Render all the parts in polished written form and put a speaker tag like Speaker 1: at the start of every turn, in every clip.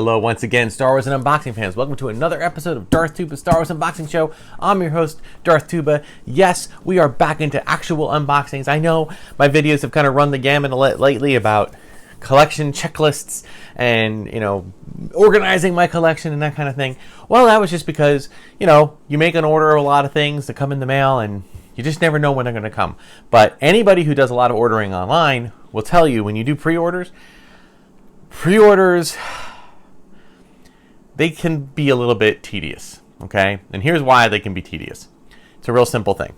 Speaker 1: Hello once again, Star Wars and unboxing fans. Welcome to another episode of Darth Tuba Star Wars Unboxing Show. I'm your host, Darth Tuba. Yes, we are back into actual unboxings. I know my videos have kind of run the gamut lately about collection checklists and, organizing my collection and that kind of thing. Well, that was just because, you make an order of a lot of things that come in the mail and you just never know when they're going to come. But anybody who does a lot of ordering online will tell you when you do pre-orders, they can be a little bit tedious, okay? And here's why they can be tedious. It's a real simple thing.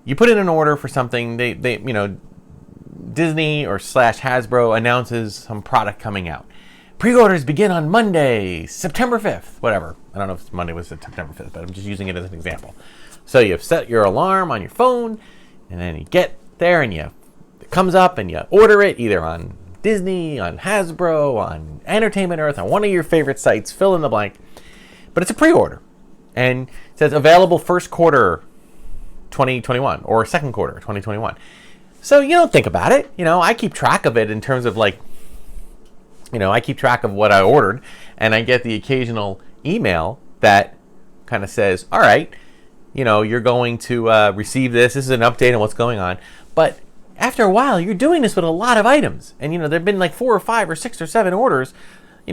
Speaker 1: You put in an order for something, Disney or / Hasbro announces some product coming out. Pre-orders begin on Monday, September 5th, whatever. I don't know if Monday was September 5th, but I'm just using it as an example. So you've set your alarm on your phone, and then you get there and it comes up and you order it either on Disney, on Hasbro, on Entertainment Earth, on one of your favorite sites, fill in the blank. But it's a pre-order. And it says available first quarter 2021 or second quarter 2021. So you don't think about it. I keep track of it in terms of I keep track of what I ordered, and I get the occasional email that kind of says, all right, you're going to receive this. This is an update on what's going on. But after a while, you're doing this with a lot of items. And, there have been like 4 or 5 or 6 or 7 orders.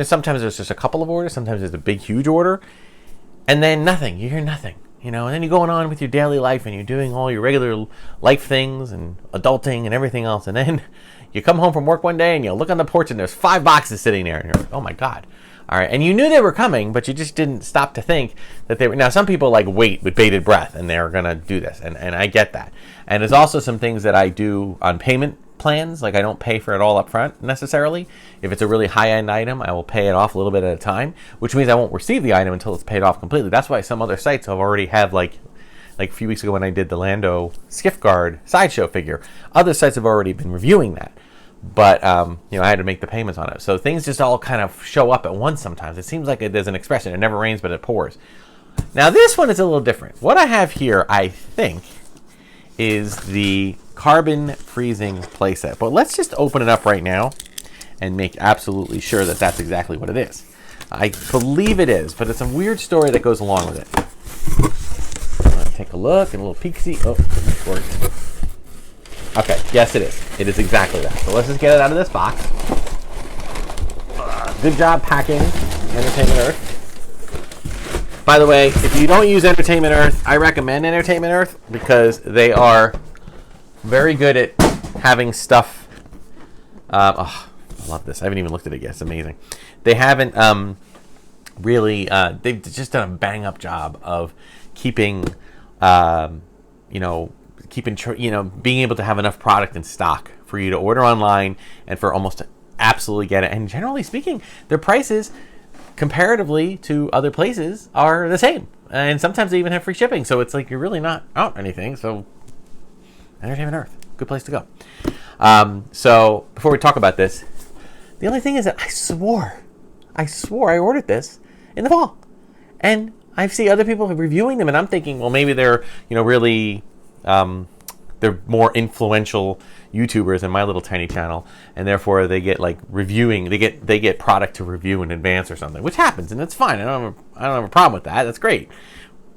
Speaker 1: Sometimes there's just a couple of orders. Sometimes there's a big, huge order. And then nothing. You hear nothing. And then you're going on with your daily life and you're doing all your regular life things and adulting and everything else. And then you come home from work one day and you look on the porch and there's 5 boxes sitting there. And you're like, oh my God. All right. And you knew they were coming, but you just didn't stop to think that they were. Now, some people wait with bated breath and they're going to do this. And I get that. And there's also some things that I do on payment plans. Like I don't pay for it all up front necessarily. If it's a really high-end item, I will pay it off a little bit at a time, which means I won't receive the item until it's paid off completely. That's why some other sites have already have like a few weeks ago when I did the Lando Skiff Guard sideshow figure, other sites have already been reviewing that. But, I had to make the payments on it. So things just all kind of show up at once sometimes. It seems like there's an expression. It never rains, but it pours. Now, this one is a little different. What I have here, I think, is the carbon freezing playset. But let's just open it up right now and make absolutely sure that that's exactly what it is. I believe it is, but it's a weird story that goes along with it. Let's take a look and a little peek-see. Oh, of course. Okay, yes it is. It is exactly that. So let's just get it out of this box. Good job packing Entertainment Earth. By the way, if you don't use Entertainment Earth, I recommend Entertainment Earth because they are very good at having stuff. I love this. I haven't even looked at it yet. It's amazing. They haven't really. They've just done a bang up job of keeping, being able to have enough product in stock for you to order online and for almost absolutely get it. And generally speaking, their prices comparatively to other places are the same. And sometimes they even have free shipping. So it's like you're really not out anything. So Entertainment Earth, good place to go. So before we talk about this, the only thing is that I swore I ordered this in the fall. And I see other people reviewing them and I'm thinking, well, maybe they're, really... they're more influential YouTubers in my little tiny channel, and therefore they get reviewing. They get product to review in advance or something, which happens, and that's fine. I don't have a problem with that. That's great.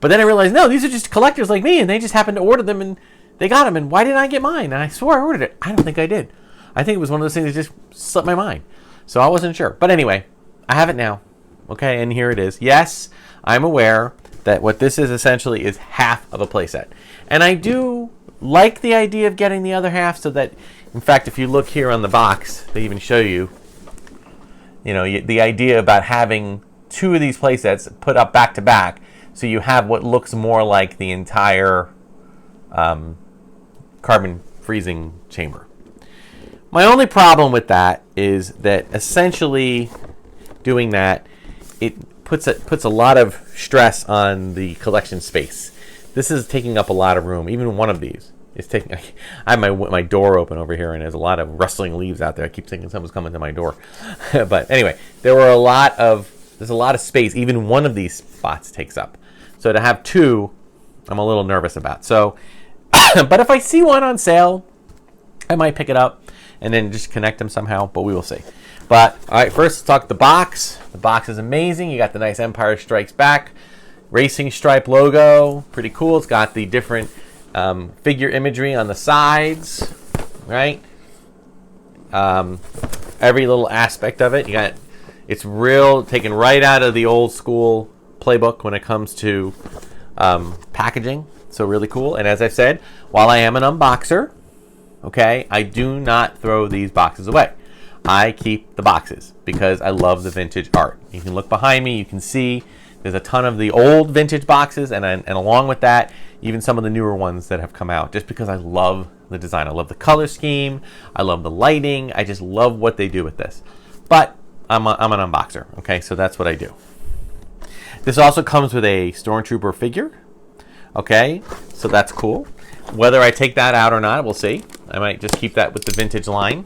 Speaker 1: But then I realized, no, these are just collectors like me, and they just happened to order them, and they got them. And why didn't I get mine? And I swore I ordered it. I don't think I did. I think it was one of those things that just slipped my mind. So I wasn't sure. But anyway, I have it now. Okay, and here it is. Yes, I'm aware that what this is essentially is half of a playset. And I do like the idea of getting the other half so that, in fact, if you look here on the box, they even show you, the idea about having 2 of these playsets put up back to back so you have what looks more like the entire carbon freezing chamber. My only problem with that is that essentially doing that, it puts a lot of stress on the collection space. This is taking up a lot of room. Even one of these is taking. I have my door open over here, and there's a lot of rustling leaves out there. I keep thinking someone's coming to my door. But anyway, there's a lot of space. Even one of these spots takes up. So to have 2, I'm a little nervous about. So, but if I see one on sale, I might pick it up and then just connect them somehow. But we will see. But all right, first let's talk the box. The box is amazing. You got the nice Empire Strikes Back racing stripe logo, pretty cool. It's got the different figure imagery on the sides, right? Every little aspect of it. It's real, taken right out of the old school playbook when it comes to packaging. So really cool. And as I said, while I am an unboxer, okay, I do not throw these boxes away. I keep the boxes because I love the vintage art. You can look behind me, you can see there's a ton of the old vintage boxes, and along with that, even some of the newer ones that have come out, just because I love the design. I love the color scheme. I love the lighting. I just love what they do with this. But I'm an unboxer, okay? So that's what I do. This also comes with a Stormtrooper figure, okay? So that's cool. Whether I take that out or not, we'll see. I might just keep that with the vintage line.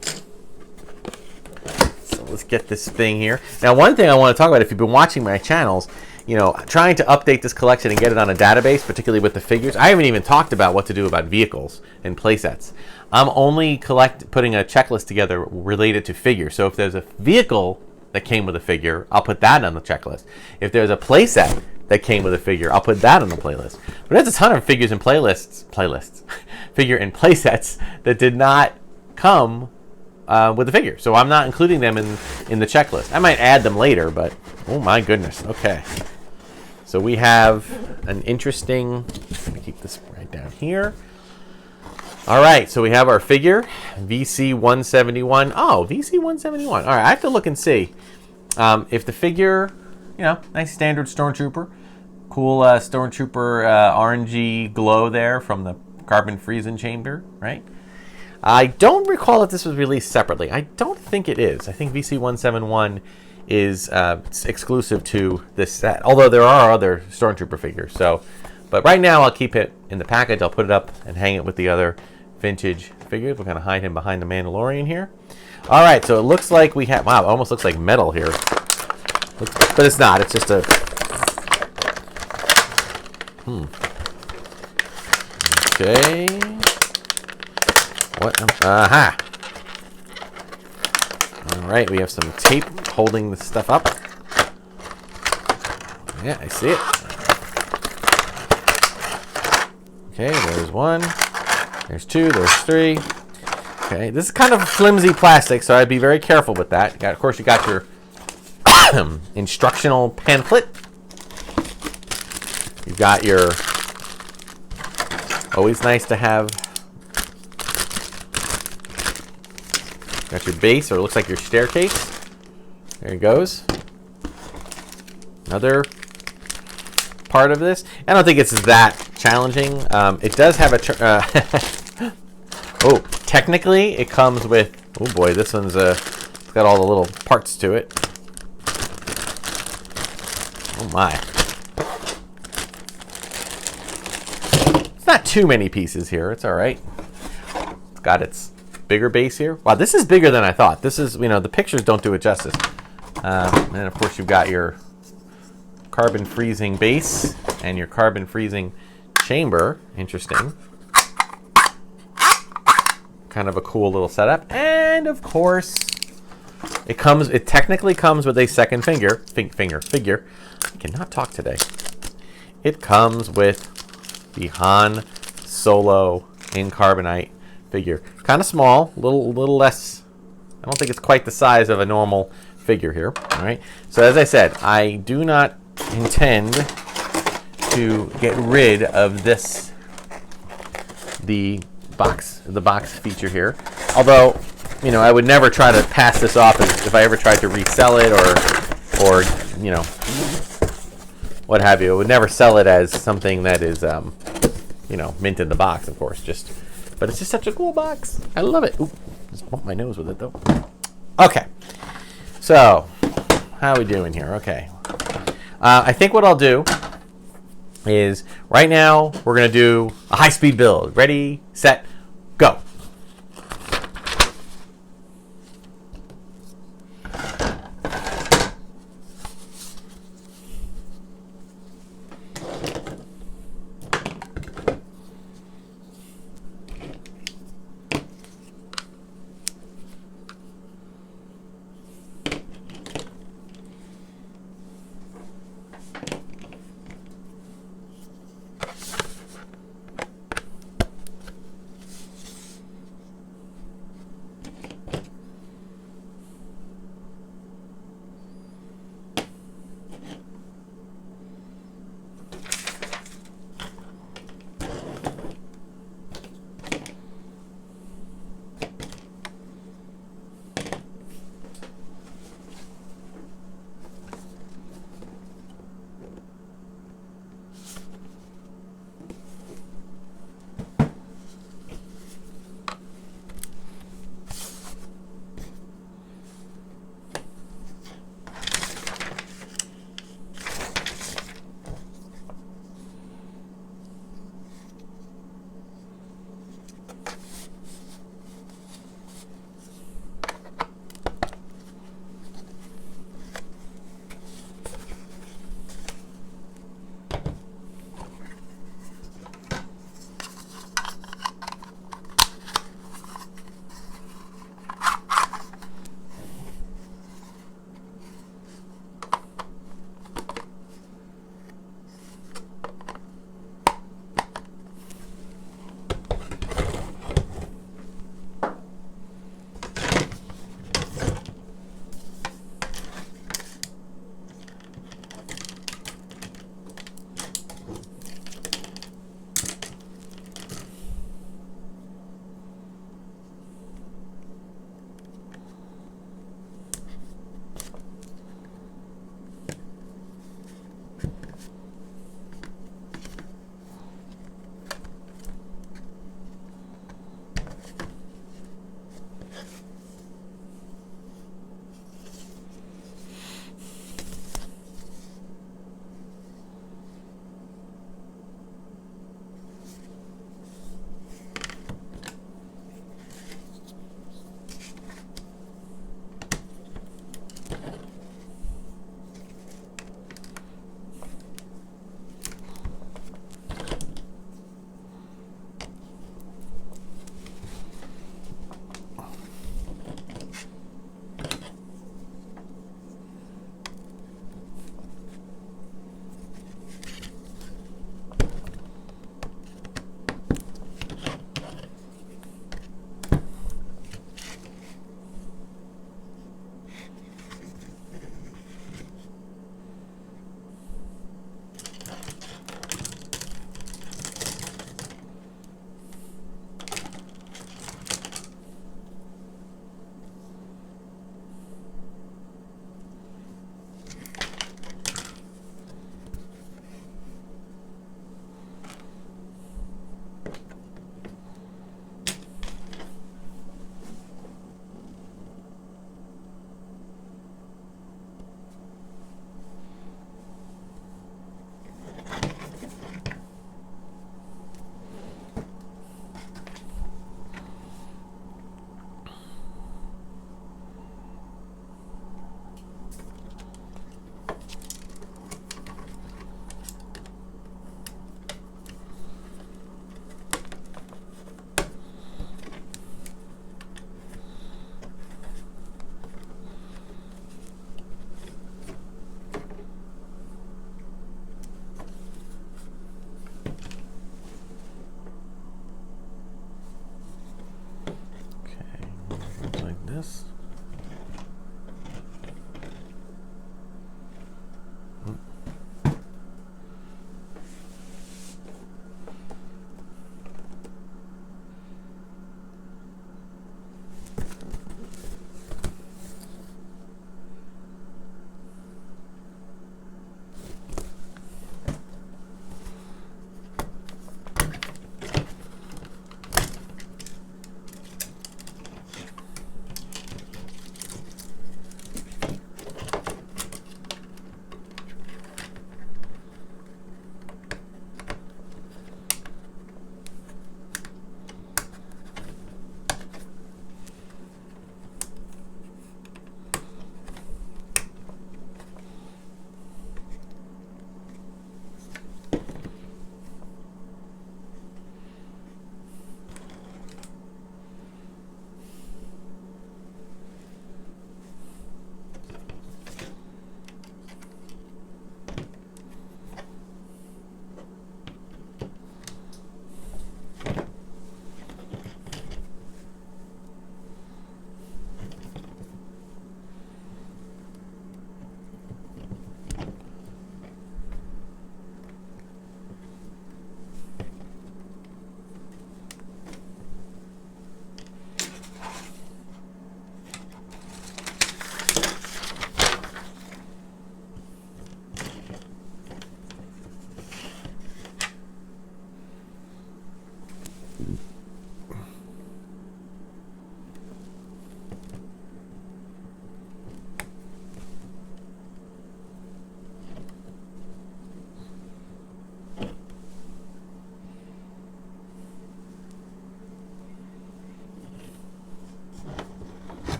Speaker 1: So let's get this thing here. Now, one thing I want to talk about, if you've been watching my channels, you know, trying to update this collection and get it on a database, particularly with the figures. I haven't even talked about what to do about vehicles and playsets. I'm only putting a checklist together related to figures. So if there's a vehicle that came with a figure, I'll put that on the checklist. If there's a playset that came with a figure, I'll put that on the playlist. But there's a ton of figures and figure and playsets that did not come with the figure. So I'm not including them in the checklist. I might add them later, but oh my goodness. Okay. So we have an interesting, let me keep this right down here. All right, so we have our figure, VC171. Oh, VC171. All right, I have to look and see if the figure, you know, nice standard Stormtrooper. Cool Stormtrooper orangey glow there from the carbon freezing chamber, right? I don't recall if this was released separately. I don't think it is. I think VC171 is exclusive to this set, although there are other Stormtrooper figures. So, but right now I'll keep it in the package. I'll put it up and hang it with the other vintage figures. We're going to hide him behind the Mandalorian here. All right, so it looks like we have, wow, it almost looks like metal here. But it's not, it's just a, Okay. What? Aha! All right, we have some tape holding the stuff up. Yeah, I see it. Okay, there's one. There's two. There's three. Okay, this is kind of flimsy plastic, so I'd be very careful with that. Of course, you got your instructional pamphlet. You've got your, always nice to have, got your base, or it looks like your staircase. There it goes. Another part of this. I don't think it's that challenging. It does have a, oh, technically it comes with, oh boy, this one's it's got all the little parts to it. Oh my. It's not too many pieces here. It's all right. It's got its bigger base here. Wow, this is bigger than I thought. This is, you know, the pictures don't do it justice. And of course you've got your carbon freezing base and your carbon freezing chamber. Interesting. Kind of a cool little setup. And of course, it technically comes with a second figure. I cannot talk today. It comes with the Han Solo in carbonite figure. Kind of small, little less. I don't think it's quite the size of a normal figure here. All right. So as I said, I do not intend to get rid of this, the box feature here. Although, you know, I would never try to pass this off as if I ever tried to resell it or you know, what have you. I would never sell it as something that is, you know, mint in the box, of course. But it's just such a cool box. I love it. Ooh, just bumped my nose with it though. Okay. So, how are we doing here? Okay. I think what I'll do is, right now, we're going to do a high-speed build. Ready, set, go.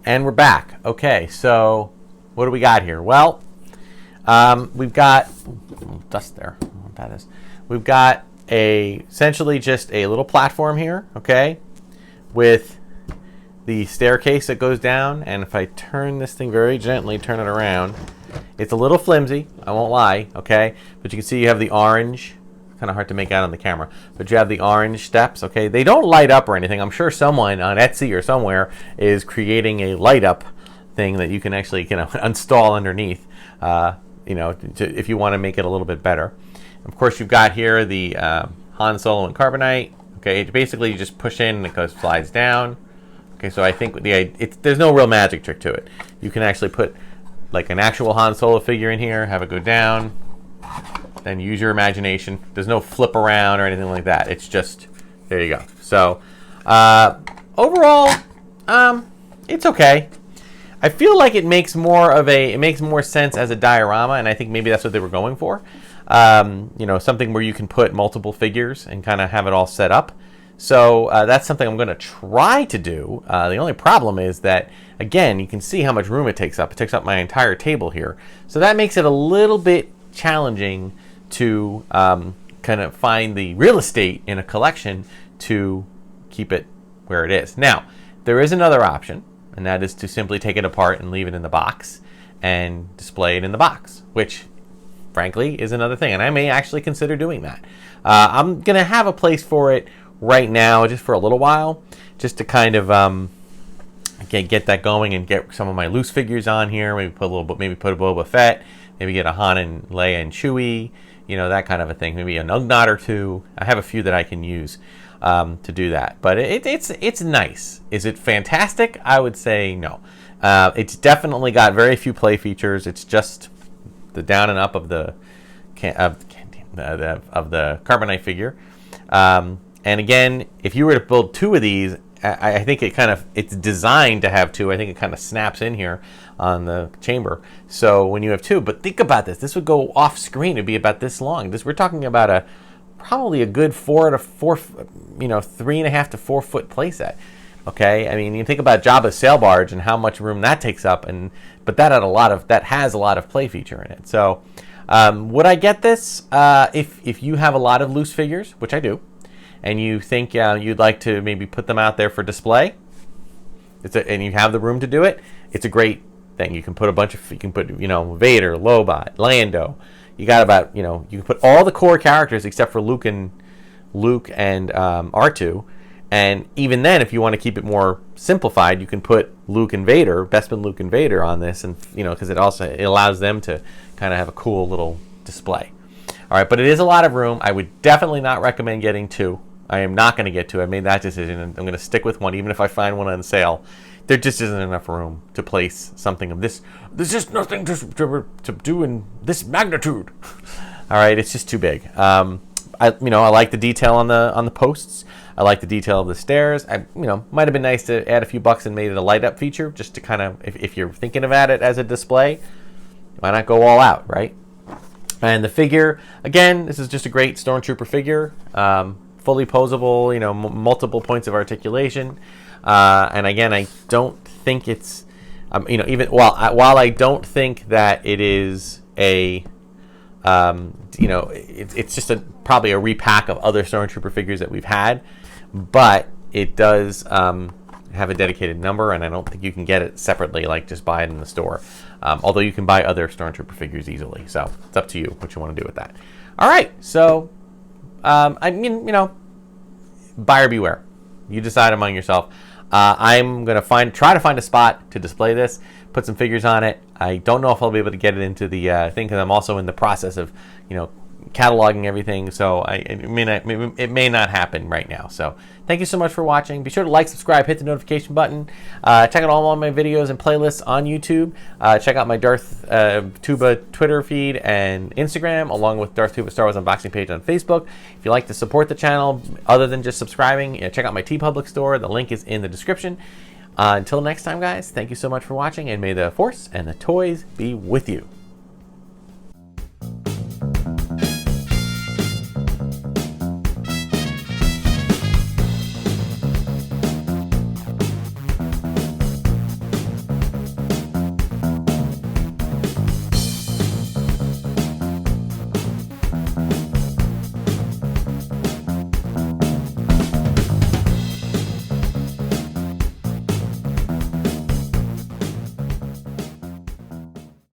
Speaker 1: And we're back. Okay, so what do we got here? Well, we've got dust there. I don't know what that is. We've got essentially just a little platform here, okay, with the staircase that goes down. And if I turn this thing very gently, turn it around, it's a little flimsy, I won't lie, okay? But you can see you have the orange. Kind of hard to make out on the camera, but you have the orange steps, okay? They don't light up or anything. I'm sure someone on Etsy or somewhere is creating a light up thing that you can actually, install underneath, if you want to make it a little bit better. Of course, you've got here the Han Solo and Carbonite. Okay, basically you just push in and it slides down. Okay, so I think there's no real magic trick to it. You can actually put like an actual Han Solo figure in here, have it go down, then use your imagination. There's no flip around or anything like that. It's just, there you go. So overall, it's okay. I feel like it makes more sense as a diorama, and I think maybe that's what they were going for. Something where you can put multiple figures and kind of have it all set up. So that's something I'm going to try to do. The only problem is that, again, you can see how much room it takes up. It takes up my entire table here. So that makes it a little bit challenging to kind of find the real estate in a collection to keep it where it is. Now, there is another option, and that is to simply take it apart and leave it in the box and display it in the box, which frankly is another thing, and I may actually consider doing that. I'm going to have a place for it right now just for a little while, just to kind of get that going and get some of my loose figures on here. Maybe put a Boba Fett, maybe get a Han and Leia and Chewie, that kind of a thing. Maybe a Ugnaught or two. I have a few that I can use to do that. But it's nice. Is it fantastic? I would say no. It's definitely got very few play features. It's just the down and up of the Carbonite figure. And again, if you were to build two of these, I think it's designed to have two. I think it kind of snaps in here on the chamber. So when you have two, but think about this. This would go off screen. It'd be about this long. We're talking about probably a good 3.5 to 4 foot playset. Okay, I mean, you think about Jabba's sail barge and how much room that takes up, but that has a lot of play feature in it. So would I get this if you have a lot of loose figures, which I do, and you think you'd like to maybe put them out there for display, and you have the room to do it, it's a great thing. You can put Vader, Lobot, Lando. You got about, you can put all the core characters except for Luke and R2. And even then, if you want to keep it more simplified, you can put Luke and Vader, Bespin Luke and Vader on this, and because it allows them to kind of have a cool little display. All right, but it is a lot of room. I would definitely not recommend getting two. I am not going to get two. I made that decision, and I'm going to stick with one, even if I find one on sale. There just isn't enough room to place something of this. There's just nothing to do in this magnitude. All right, it's just too big. I like the detail on the posts. I like the detail of the stairs. Might have been nice to add a few bucks and made it a light up feature, just to kind of, if you're thinking about it as a display, why not go all out, right? And the figure, again, this is just a great Stormtrooper figure, fully posable, multiple points of articulation. And again, I don't think it's, while I don't think that it is it's just probably a repack of other Stormtrooper figures that we've had, but it does have a dedicated number, and I don't think you can get it separately, like just buy it in the store. Although you can buy other Stormtrooper figures easily, so it's up to you what you want to do with that. All right, so buyer beware. You decide among yourself. I'm gonna try to find a spot to display this, put some figures on it. I don't know if I'll be able to get it into the thing, because I'm also in the process of cataloging everything, so it may not happen right now. So thank you so much for watching. Be sure to like, subscribe, hit the notification button. Check out all my videos and playlists on YouTube. Check out my Darth Tuba Twitter feed and Instagram, along with Darth Tuba Star Wars Unboxing page on Facebook. If you like to support the channel other than just subscribing, check out my TeePublic store. The link is in the description. Until next time, guys, thank you so much for watching, and may the Force and the toys be with you.